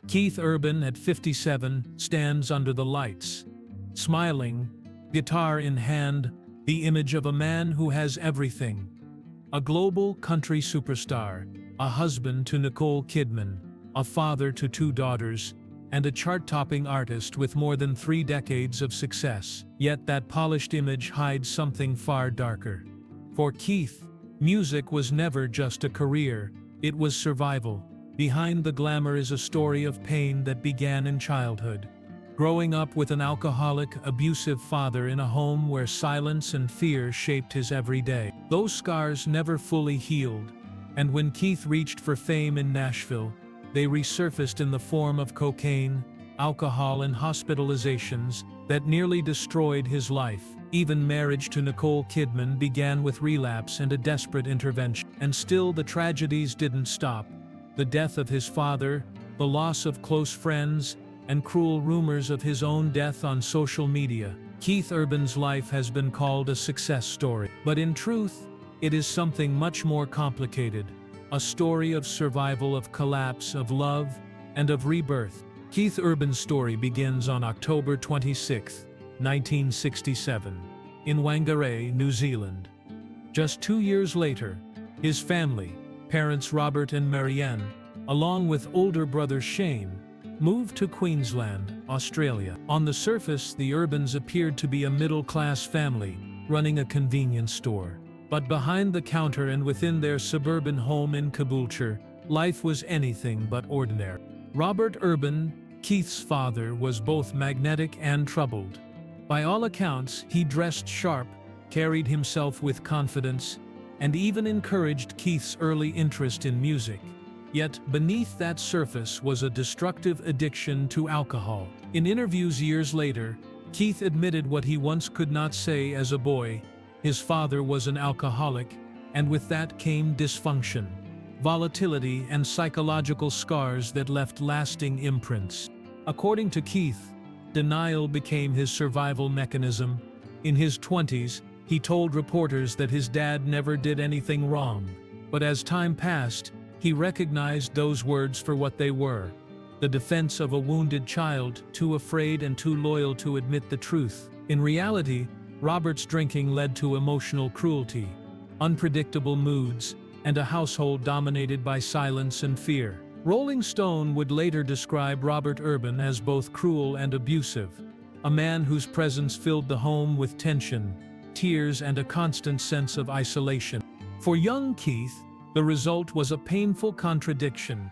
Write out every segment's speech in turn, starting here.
Keith Urban, at 57, stands under the lights, smiling, guitar in hand, the image of a man who has everything. A global country superstar, a husband to Nicole Kidman, a father to 2 daughters, and a chart-topping artist with more than 3 decades of success. Yet that polished image hides something far darker. For Keith, music was never just a career, it was survival. Behind the glamour is a story of pain that began in childhood. Growing up with an alcoholic, abusive father in a home where silence and fear shaped his every day. Those scars never fully healed, and when Keith reached for fame in Nashville, they resurfaced in the form of cocaine, alcohol, and hospitalizations that nearly destroyed his life. Even marriage to Nicole Kidman began with relapse and a desperate intervention. And still the tragedies didn't stop. The death of his father, the loss of close friends, and cruel rumors of his own death on social media. Keith Urban's life has been called a success story. But in truth, it is something much more complicated. A story of survival, of collapse, of love, and of rebirth. Keith Urban's story begins on October 26, 1967, in Whangarei, New Zealand. Just 2 years later, his family, parents Robert and Marianne, along with older brother Shane, moved to Queensland, Australia. On the surface, the Urbans appeared to be a middle-class family, running a convenience store. But behind the counter and within their suburban home in Caboolture, life was anything but ordinary. Robert Urban, Keith's father, was both magnetic and troubled. By all accounts, he dressed sharp, carried himself with confidence, and even encouraged Keith's early interest in music. Yet, beneath that surface was a destructive addiction to alcohol. In interviews years later, Keith admitted what he once could not say as a boy. His father was an alcoholic, and with that came dysfunction, volatility, and psychological scars that left lasting imprints. According to Keith, denial became his survival mechanism. In his 20s, he told reporters that his dad never did anything wrong. But as time passed, he recognized those words for what they were: the defense of a wounded child, too afraid and too loyal to admit the truth. In reality, Robert's drinking led to emotional cruelty, unpredictable moods, and a household dominated by silence and fear. Rolling Stone would later describe Robert Urban as both cruel and abusive, a man whose presence filled the home with tension, tears, and a constant sense of isolation. For young Keith, the result was a painful contradiction.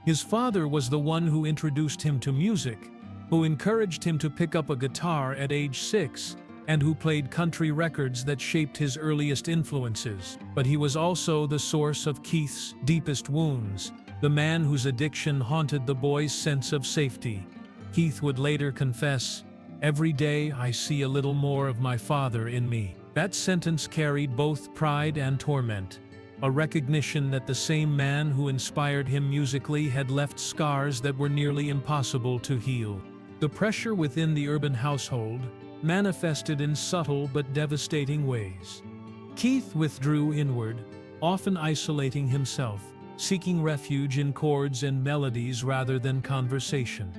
His father was the one who introduced him to music, who encouraged him to pick up a guitar at age 6, and who played country records that shaped his earliest influences. But he was also the source of Keith's deepest wounds, the man whose addiction haunted the boy's sense of safety. Keith would later confess, "Every day I see a little more of my father in me." That sentence carried both pride and torment, a recognition that the same man who inspired him musically had left scars that were nearly impossible to heal. The pressure within the Urban household manifested in subtle but devastating ways. Keith withdrew inward, often isolating himself, seeking refuge in chords and melodies rather than conversation.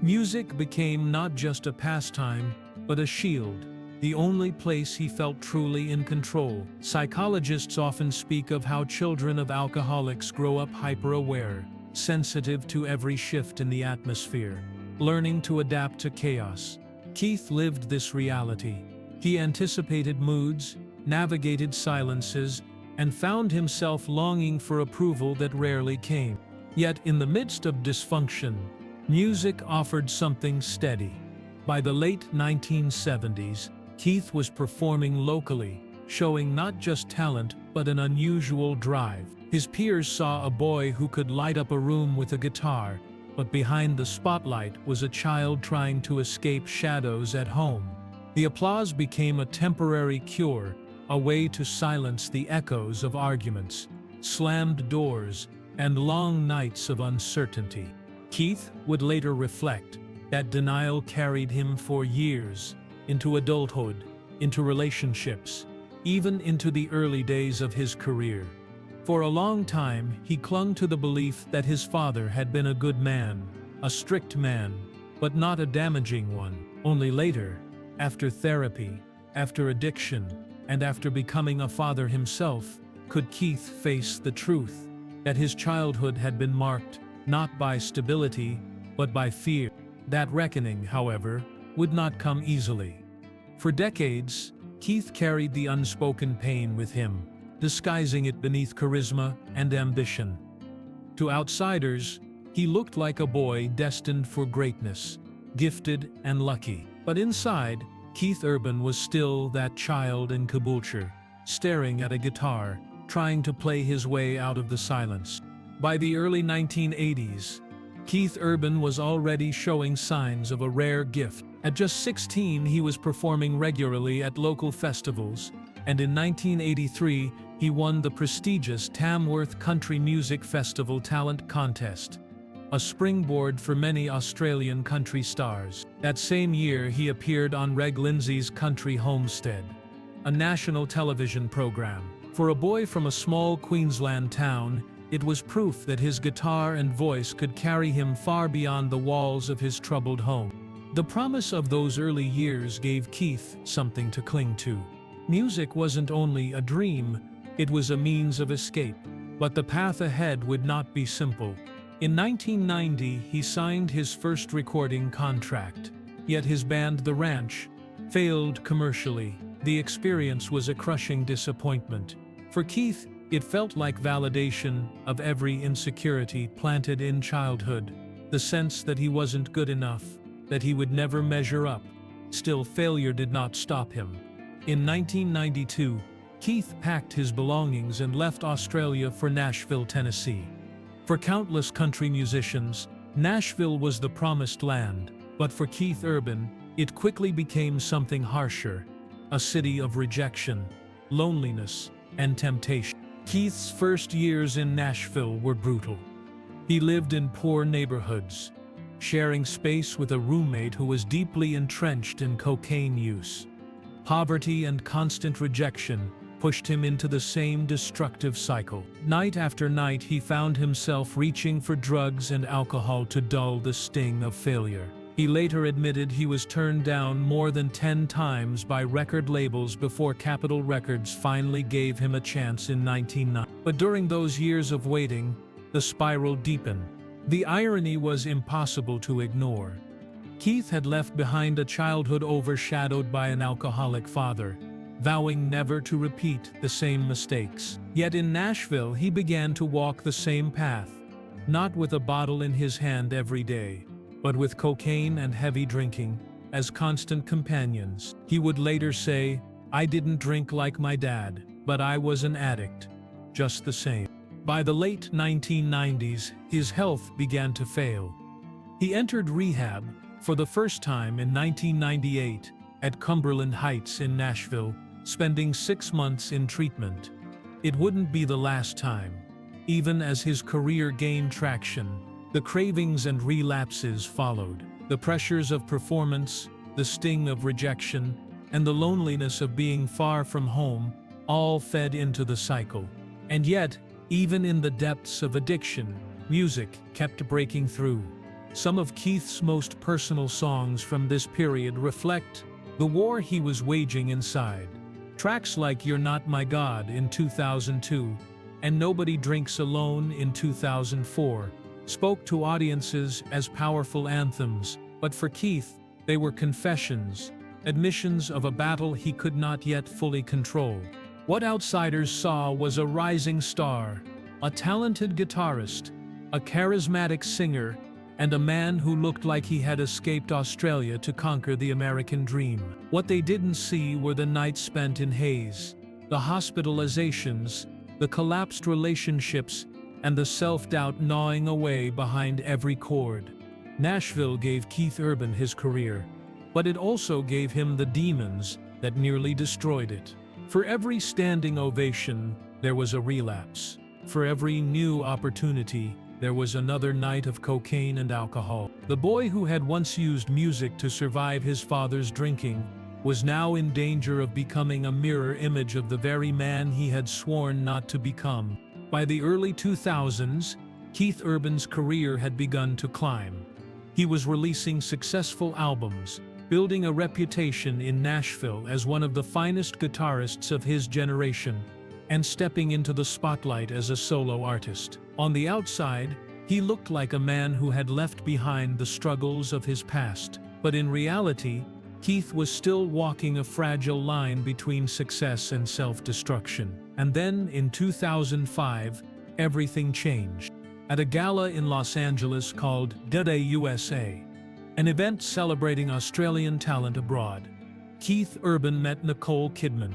Music became not just a pastime, but a shield, the only place he felt truly in control. Psychologists often speak of how children of alcoholics grow up hyper-aware, sensitive to every shift in the atmosphere, learning to adapt to chaos. Keith lived this reality. He anticipated moods, navigated silences, and found himself longing for approval that rarely came. Yet in the midst of dysfunction, music offered something steady. By the late 1970s, Keith was performing locally, showing not just talent but an unusual drive. His peers saw a boy who could light up a room with a guitar, but behind the spotlight was a child trying to escape shadows at home. The applause became a temporary cure, a way to silence the echoes of arguments, slammed doors, and long nights of uncertainty. Keith would later reflect that denial carried him for years, into adulthood, into relationships, even into the early days of his career. For a long time, he clung to the belief that his father had been a good man, a strict man, but not a damaging one. Only later, after therapy, after addiction, and after becoming a father himself, could Keith face the truth that his childhood had been marked not by stability, but by fear. That reckoning, however, would not come easily. For decades, Keith carried the unspoken pain with him, disguising it beneath charisma and ambition. To outsiders, he looked like a boy destined for greatness, gifted and lucky. But inside, Keith Urban was still that child in Caboolture, staring at a guitar, trying to play his way out of the silence. By the early 1980s, Keith Urban was already showing signs of a rare gift. At just 16, he was performing regularly at local festivals, and in 1983, he won the prestigious Tamworth Country Music Festival Talent Contest, a springboard for many Australian country stars. That same year, he appeared on Reg Lindsay's Country Homestead, a national television program. For a boy from a small Queensland town, it was proof that his guitar and voice could carry him far beyond the walls of his troubled home. The promise of those early years gave Keith something to cling to. Music wasn't only a dream, it was a means of escape. But the path ahead would not be simple. In 1990, he signed his first recording contract. Yet his band The Ranch failed commercially. The experience was a crushing disappointment. For Keith, it felt like validation of every insecurity planted in childhood. The sense that he wasn't good enough, that he would never measure up. Still, failure did not stop him. In 1992, Keith packed his belongings and left Australia for Nashville, Tennessee. For countless country musicians, Nashville was the promised land, but for Keith Urban, it quickly became something harsher, a city of rejection, loneliness, and temptation. Keith's first years in Nashville were brutal. He lived in poor neighborhoods, sharing space with a roommate who was deeply entrenched in cocaine use. Poverty and constant rejection pushed him into the same destructive cycle. Night after night, he found himself reaching for drugs and alcohol to dull the sting of failure. He later admitted he was turned down more than 10 times by record labels before Capitol Records finally gave him a chance in 1990. But during those years of waiting, the spiral deepened. The irony was impossible to ignore. Keith had left behind a childhood overshadowed by an alcoholic father, vowing never to repeat the same mistakes. Yet in Nashville, he began to walk the same path, not with a bottle in his hand every day, but with cocaine and heavy drinking as constant companions. He would later say, "I didn't drink like my dad, but I was an addict, just the same." By the late 1990s, his health began to fail. He entered rehab for the first time in 1998 at Cumberland Heights in Nashville, spending 6 months in treatment. It wouldn't be the last time. Even as his career gained traction, the cravings and relapses followed. The pressures of performance, the sting of rejection, and the loneliness of being far from home all fed into the cycle. And yet, even in the depths of addiction, music kept breaking through. Some of Keith's most personal songs from this period reflect the war he was waging inside. Tracks like You're Not My God in 2002 and Nobody Drinks Alone in 2004 spoke to audiences as powerful anthems, but for Keith, they were confessions, admissions of a battle he could not yet fully control. What outsiders saw was a rising star, a talented guitarist, a charismatic singer, and a man who looked like he had escaped Australia to conquer the American dream. What they didn't see were the nights spent in haze, the hospitalizations, the collapsed relationships, and the self-doubt gnawing away behind every chord. Nashville gave Keith Urban his career, but it also gave him the demons that nearly destroyed it. For every standing ovation, there was a relapse. For every new opportunity, there was another night of cocaine and alcohol. The boy who had once used music to survive his father's drinking was now in danger of becoming a mirror image of the very man he had sworn not to become. By the early 2000s, Keith Urban's career had begun to climb. He was releasing successful albums, building a reputation in Nashville as one of the finest guitarists of his generation, and stepping into the spotlight as a solo artist. On the outside, he looked like a man who had left behind the struggles of his past. But in reality, Keith was still walking a fragile line between success and self-destruction. And then, in 2005, everything changed. At a gala in Los Angeles called Day USA, an event celebrating Australian talent abroad, Keith Urban met Nicole Kidman.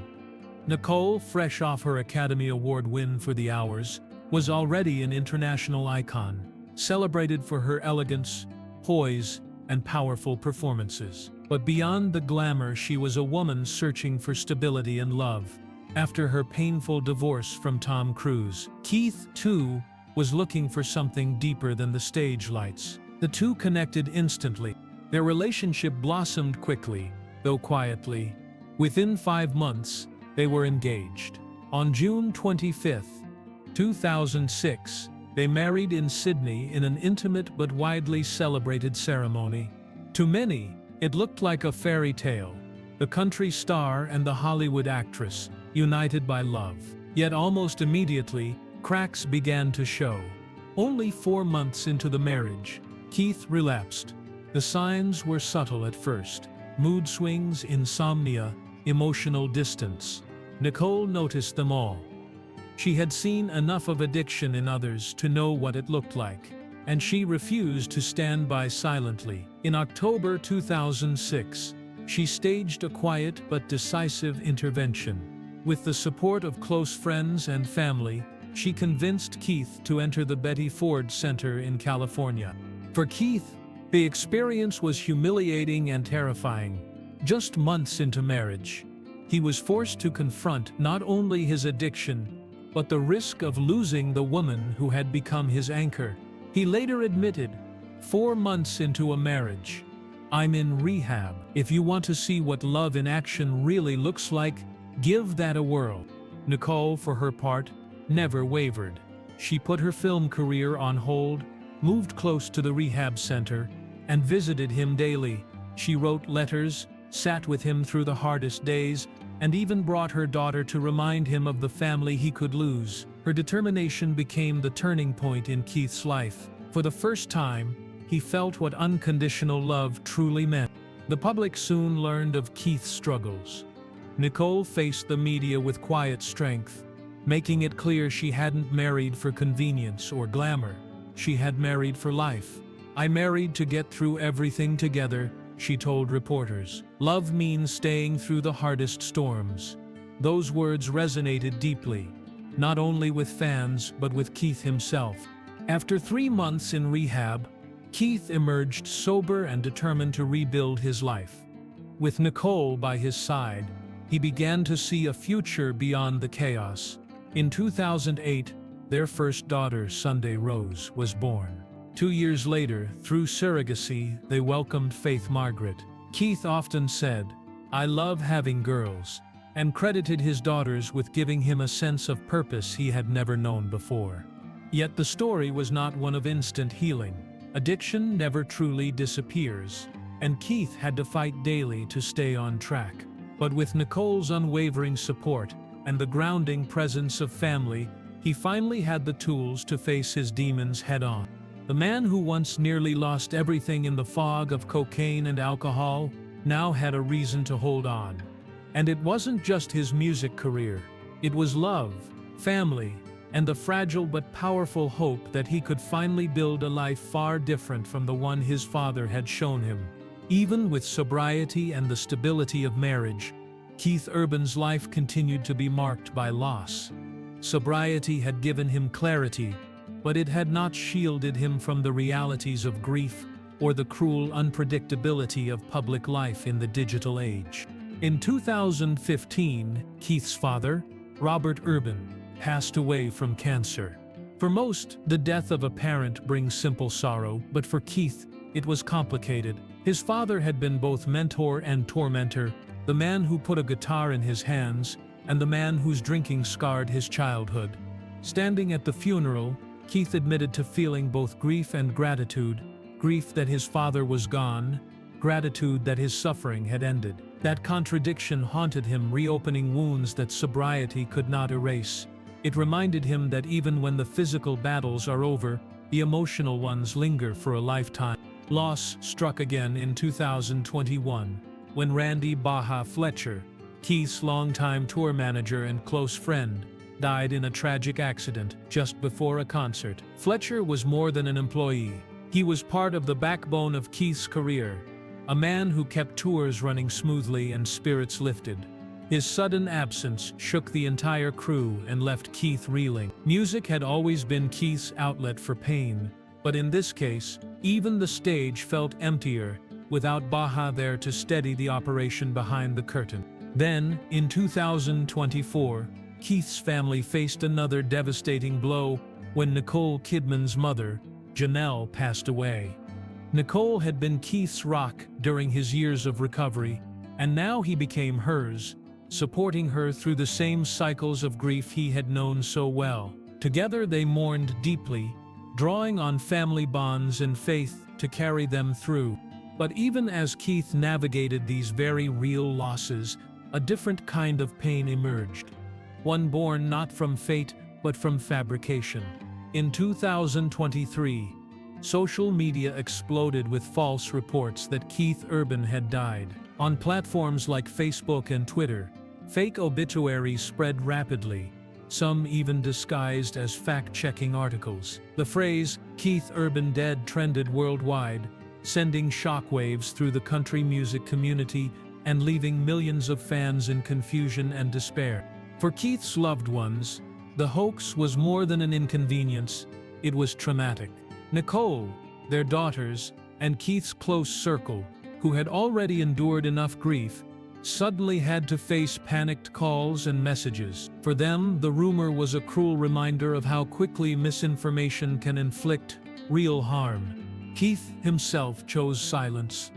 Nicole, fresh off her Academy Award win for The Hours, was already an international icon, celebrated for her elegance, poise, and powerful performances. But beyond the glamour, she was a woman searching for stability and love. After her painful divorce from Tom Cruise, Keith, too, was looking for something deeper than the stage lights. The two connected instantly. Their relationship blossomed quickly, though quietly. Within 5 months, they were engaged. On June 25, 2006, they married in Sydney in an intimate but widely celebrated ceremony. To many, it looked like a fairy tale, the country star and the Hollywood actress, united by love. Yet almost immediately, cracks began to show. Only 4 months into the marriage, Keith relapsed. The signs were subtle at first: mood swings, insomnia, emotional distance. Nicole noticed them all. She had seen enough of addiction in others to know what it looked like, and she refused to stand by silently. In October 2006, she staged a quiet but decisive intervention. With the support of close friends and family, she convinced Keith to enter the Betty Ford Center in California. For Keith, the experience was humiliating and terrifying. Just months into marriage, he was forced to confront not only his addiction, but the risk of losing the woman who had become his anchor. He later admitted, 4 months into a marriage, "I'm in rehab. If you want to see what love in action really looks like, give that a whirl." Nicole, for her part, never wavered. She put her film career on hold, moved close to the rehab center, and visited him daily. She wrote letters, sat with him through the hardest days, and even brought her daughter to remind him of the family he could lose. Her determination became the turning point in Keith's life. For the first time, he felt what unconditional love truly meant. The public soon learned of Keith's struggles. Nicole faced the media with quiet strength, making it clear she hadn't married for convenience or glamour. She had married for life. "I married to get through everything together," she told reporters. "Love means staying through the hardest storms." Those words resonated deeply, not only with fans but with Keith himself. After 3 months in rehab, Keith emerged sober and determined to rebuild his life. With Nicole by his side, he began to see a future beyond the chaos. In 2008, their first daughter, Sunday Rose, was born. 2 years later, through surrogacy, they welcomed Faith Margaret. Keith often said, "I love having girls," and credited his daughters with giving him a sense of purpose he had never known before. Yet the story was not one of instant healing. Addiction never truly disappears, and Keith had to fight daily to stay on track. But with Nicole's unwavering support and the grounding presence of family, he finally had the tools to face his demons head-on. The man who once nearly lost everything in the fog of cocaine and alcohol now had a reason to hold on. And it wasn't just his music career. It was love, family, and the fragile but powerful hope that he could finally build a life far different from the one his father had shown him. Even with sobriety and the stability of marriage, Keith Urban's life continued to be marked by loss. Sobriety had given him clarity, but it had not shielded him from the realities of grief or the cruel unpredictability of public life in the digital age. In 2015, Keith's father, Robert Urban, passed away from cancer. For most, the death of a parent brings simple sorrow, but for Keith, it was complicated. His father had been both mentor and tormentor, the man who put a guitar in his hands, and the man whose drinking scarred his childhood. Standing at the funeral, Keith admitted to feeling both grief and gratitude, grief that his father was gone, gratitude that his suffering had ended. That contradiction haunted him, reopening wounds that sobriety could not erase. It reminded him that even when the physical battles are over, the emotional ones linger for a lifetime. Loss struck again in 2021, when Randy "Baja" Fletcher, Keith's longtime tour manager and close friend, died in a tragic accident just before a concert. Fletcher was more than an employee. He was part of the backbone of Keith's career, a man who kept tours running smoothly and spirits lifted. His sudden absence shook the entire crew and left Keith reeling. Music had always been Keith's outlet for pain, but in this case, even the stage felt emptier, without Baja there to steady the operation behind the curtain. Then, in 2024, Keith's family faced another devastating blow when Nicole Kidman's mother, Janelle, passed away. Nicole had been Keith's rock during his years of recovery, and now he became hers, supporting her through the same cycles of grief he had known so well. Together they mourned deeply, drawing on family bonds and faith to carry them through. But even as Keith navigated these very real losses, a different kind of pain emerged. One born not from fate, but from fabrication. In 2023, social media exploded with false reports that Keith Urban had died. On platforms like Facebook and Twitter, fake obituaries spread rapidly, some even disguised as fact-checking articles. The phrase, "Keith Urban dead," trended worldwide, sending shockwaves through the country music community and leaving millions of fans in confusion and despair. For Keith's loved ones, the hoax was more than an inconvenience, it was traumatic. Nicole, their daughters, and Keith's close circle, who had already endured enough grief, suddenly had to face panicked calls and messages. For them, the rumor was a cruel reminder of how quickly misinformation can inflict real harm. Keith himself chose silence.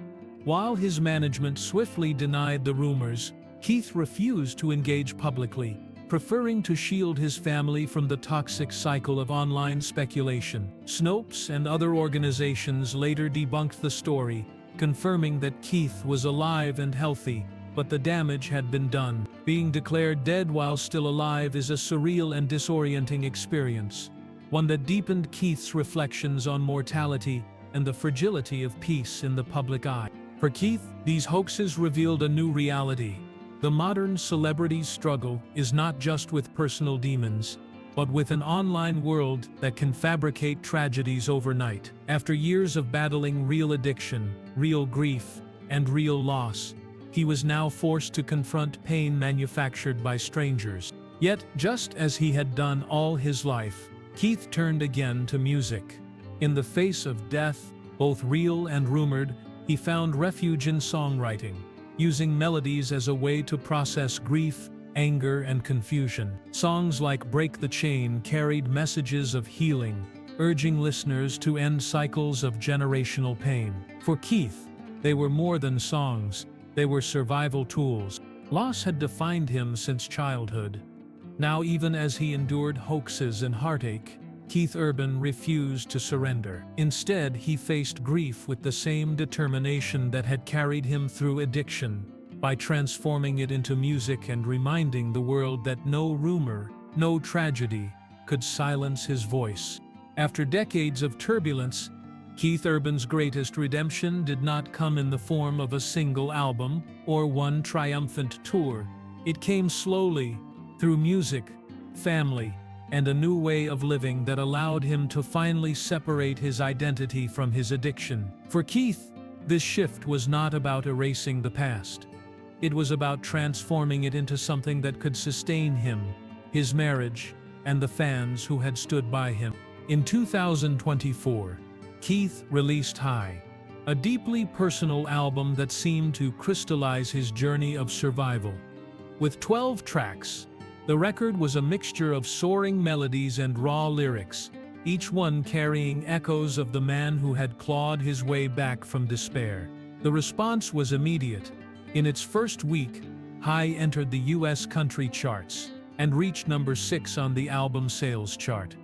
While his management swiftly denied the rumors, Keith refused to engage publicly, preferring to shield his family from the toxic cycle of online speculation. Snopes and other organizations later debunked the story, confirming that Keith was alive and healthy, but the damage had been done. Being declared dead while still alive is a surreal and disorienting experience, one that deepened Keith's reflections on mortality and the fragility of peace in the public eye. For Keith, these hoaxes revealed a new reality. The modern celebrity's struggle is not just with personal demons, but with an online world that can fabricate tragedies overnight. After years of battling real addiction, real grief, and real loss, he was now forced to confront pain manufactured by strangers. Yet, just as he had done all his life, Keith turned again to music. In the face of death, both real and rumored, he found refuge in songwriting, using melodies as a way to process grief, anger, and confusion. Songs like "Break the Chain" carried messages of healing, urging listeners to end cycles of generational pain. For Keith, they were more than songs, they were survival tools. Loss had defined him since childhood. Now, even as he endured hoaxes and heartache, Keith Urban refused to surrender. Instead, he faced grief with the same determination that had carried him through addiction, by transforming it into music and reminding the world that no rumor, no tragedy, could silence his voice. After decades of turbulence, Keith Urban's greatest redemption did not come in the form of a single album or one triumphant tour. It came slowly, through music, family, and a new way of living that allowed him to finally separate his identity from his addiction. For Keith, this shift was not about erasing the past. It was about transforming it into something that could sustain him, his marriage, and the fans who had stood by him. In 2024, Keith released High, a deeply personal album that seemed to crystallize his journey of survival. With 12 tracks, the record was a mixture of soaring melodies and raw lyrics, each one carrying echoes of the man who had clawed his way back from despair. The response was immediate. In its first week, High entered the US country charts and reached number 6 on the album sales chart.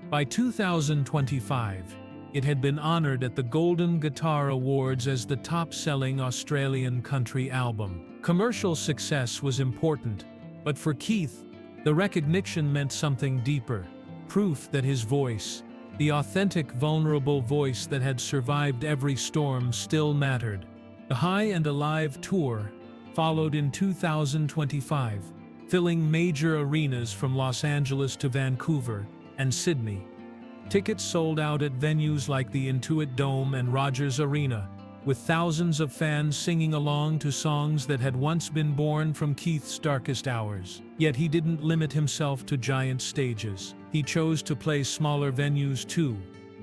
By 2025, it had been honored at the Golden Guitar Awards as the top-selling Australian country album. Commercial success was important, but for Keith, the recognition meant something deeper. Proof that his voice, the authentic, vulnerable voice that had survived every storm, still mattered. The High and Alive tour followed in 2025, filling major arenas from Los Angeles to Vancouver and Sydney. Tickets sold out at venues like the Intuit Dome and Rogers Arena, with thousands of fans singing along to songs that had once been born from Keith's darkest hours. Yet he didn't limit himself to giant stages. He chose to play smaller venues too: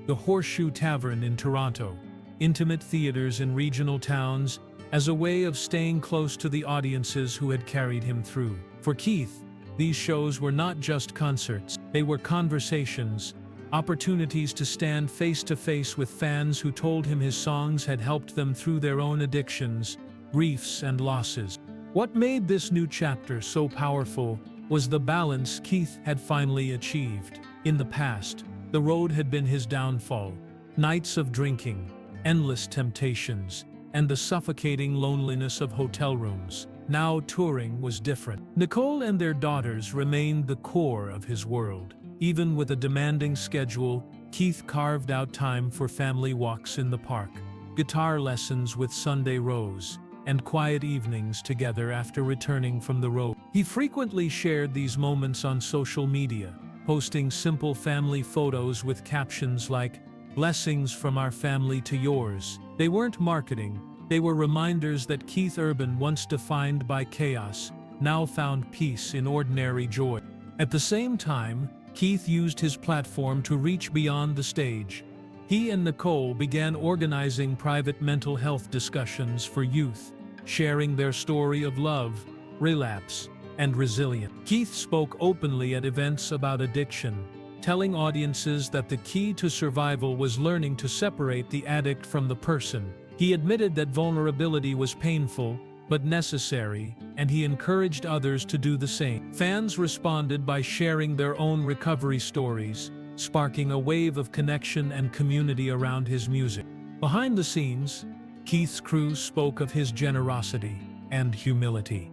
the Horseshoe Tavern in Toronto, intimate theaters in regional towns, as a way of staying close to the audiences who had carried him through. For Keith, these shows were not just concerts, they were conversations, opportunities to stand face to face with fans who told him his songs had helped them through their own addictions, griefs, and losses. What made this new chapter so powerful was the balance Keith had finally achieved. In the past, the road had been his downfall: nights of drinking, endless temptations, and the suffocating loneliness of hotel rooms. Now touring was different. Nicole and their daughters remained the core of his world. Even with a demanding schedule, Keith carved out time for family walks in the park, guitar lessons with Sunday Rose, and quiet evenings together after returning from the road. He frequently shared these moments on social media, posting simple family photos with captions like, "Blessings from our family to yours." They weren't marketing, they were reminders that Keith Urban, once defined by chaos, now found peace in ordinary joy. At the same time, Keith used his platform to reach beyond the stage. He and Nicole began organizing private mental health discussions for youth, sharing their story of love, relapse, and resilience. Keith spoke openly at events about addiction, telling audiences that the key to survival was learning to separate the addict from the person. He admitted that vulnerability was painful, but necessary, and he encouraged others to do the same. Fans responded by sharing their own recovery stories, sparking a wave of connection and community around his music. Behind the scenes, Keith's crew spoke of his generosity and humility.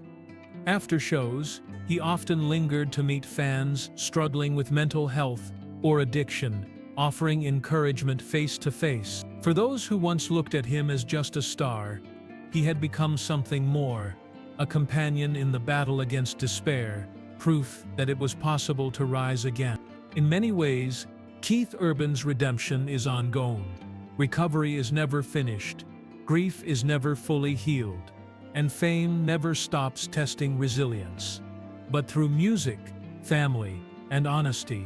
After shows, he often lingered to meet fans struggling with mental health or addiction, offering encouragement face to face. For those who once looked at him as just a star, he had become something more: a companion in the battle against despair, proof that it was possible to rise again. In many ways, Keith Urban's redemption is ongoing. Recovery is never finished, grief is never fully healed, and fame never stops testing resilience. But through music, family, and honesty,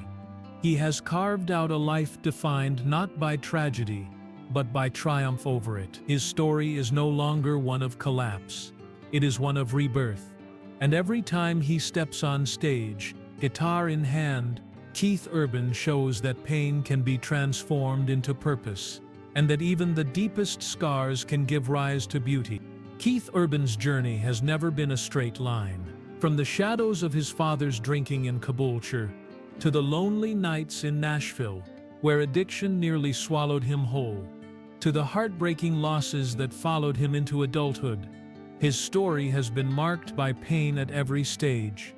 he has carved out a life defined not by tragedy, but by triumph over it. His story is no longer one of collapse. It is one of rebirth. And every time he steps on stage, guitar in hand, Keith Urban shows that pain can be transformed into purpose, and that even the deepest scars can give rise to beauty. Keith Urban's journey has never been a straight line. From the shadows of his father's drinking in Caboolture, to the lonely nights in Nashville, where addiction nearly swallowed him whole, to the heartbreaking losses that followed him into adulthood, his story has been marked by pain at every stage.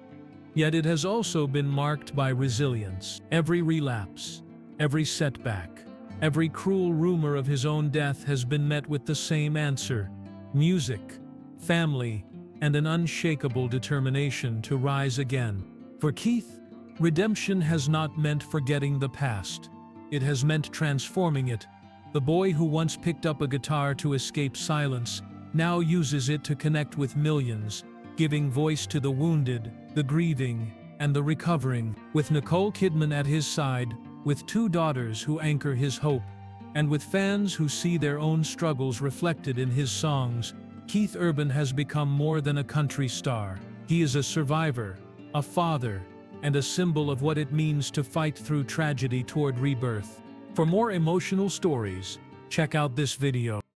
Yet it has also been marked by resilience. Every relapse, every setback, every cruel rumor of his own death has been met with the same answer: music, family, and an unshakable determination to rise again. For Keith, redemption has not meant forgetting the past. It has meant transforming it. The boy who once picked up a guitar to escape silence now uses it to connect with millions, giving voice to the wounded, the grieving, and the recovering. With Nicole Kidman at his side, with two daughters who anchor his hope, and with fans who see their own struggles reflected in his songs, Keith Urban has become more than a country star. He is a survivor, a father, and a symbol of what it means to fight through tragedy toward rebirth. For more emotional stories, check out this video.